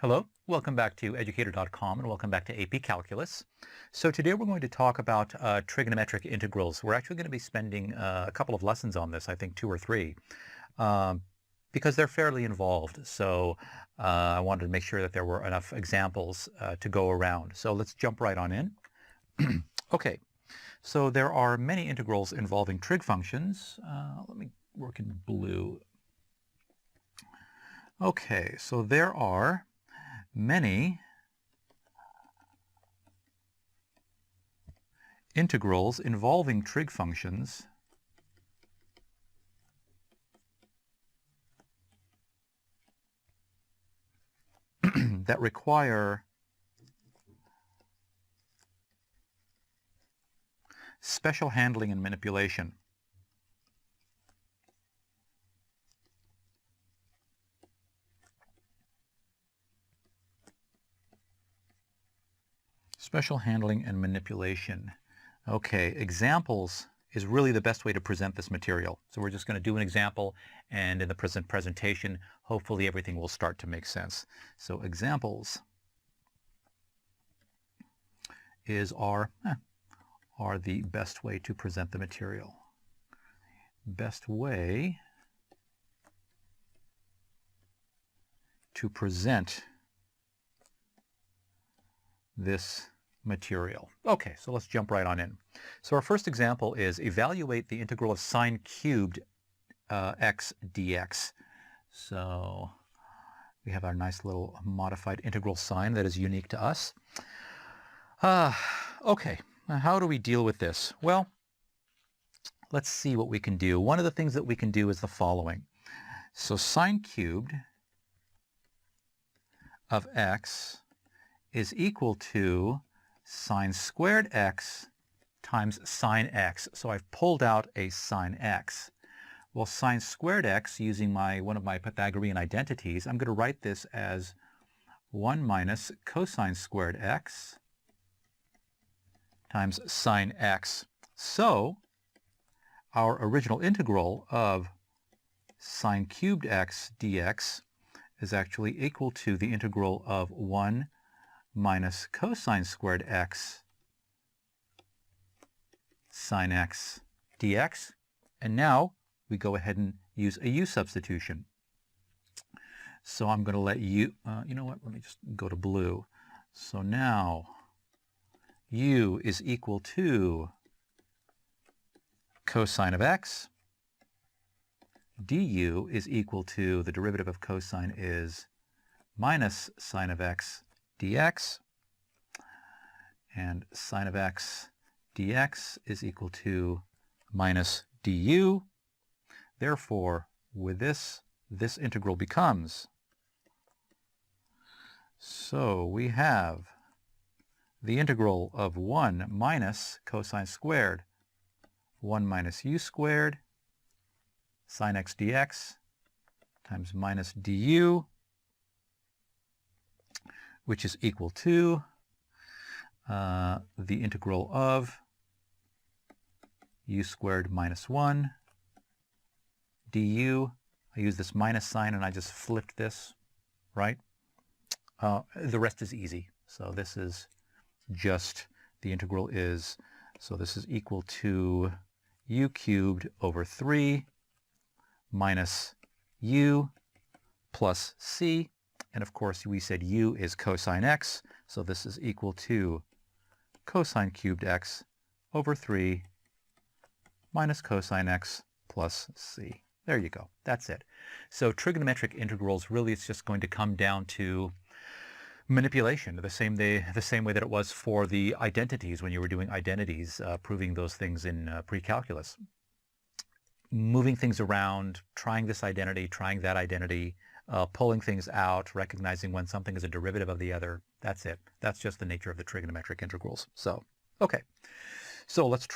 Hello, welcome back to Educator.com and welcome back to AP Calculus. So today we're going to talk about trigonometric integrals. We're actually going to be spending a couple of lessons on this, I think 2 or 3, because they're fairly involved. So I wanted to make sure that there were enough examples to go around. So let's jump right on in. Okay, so there are many integrals involving trig functions. Let me work in blue. Okay, so there are many integrals involving trig functions that require special handling and manipulation. Special handling and manipulation. Okay, examples is really the best way to present this material. So we're just going to do an example, and in the presentation, hopefully everything will start to make sense. So examples are the best way to present the material. Best way to present this material. Okay, so let's jump right on in. So our first example is evaluate the integral of sine cubed x dx. So we have our nice little modified integral sign that is unique to us. Okay, now how do we deal with this? Well, let's see what we can do. One of the things that we can do is the following. So sine cubed of x is equal to sine squared x times sine x. So I've pulled out a sine x. Well, sine squared x, using one of my Pythagorean identities, I'm going to write this as 1 minus cosine squared x times sine x. So our original integral of sine cubed x dx is actually equal to the integral of 1 minus cosine squared x sine x dx. And now we go ahead and use a u substitution. So I'm going to let u, you know what, let me just go to blue. So now u is equal to cosine of x, du is equal to, the derivative of cosine is minus sine of x dx, and sine of x dx is equal to minus du. Therefore, with this integral becomes, so we have the integral of 1 minus cosine squared, 1 minus u squared, sine x dx times minus du, which is equal to the integral of u squared minus 1 du. I use this minus sign and I just flipped this, right? The rest is easy. So this is just, the integral is, so this is equal to u cubed over 3 minus u plus c. And of course, we said u is cosine x, so this is equal to cosine cubed x over 3 minus cosine x plus c. There you go. That's it. So trigonometric integrals, really it's just going to come down to manipulation, the same way that it was for the identities when you were doing identities, proving those things in pre-calculus. Moving things around, trying this identity, trying that identity, pulling things out, recognizing when something is a derivative of the other. That's it. That's just the nature of the trigonometric integrals. So, okay. So let's try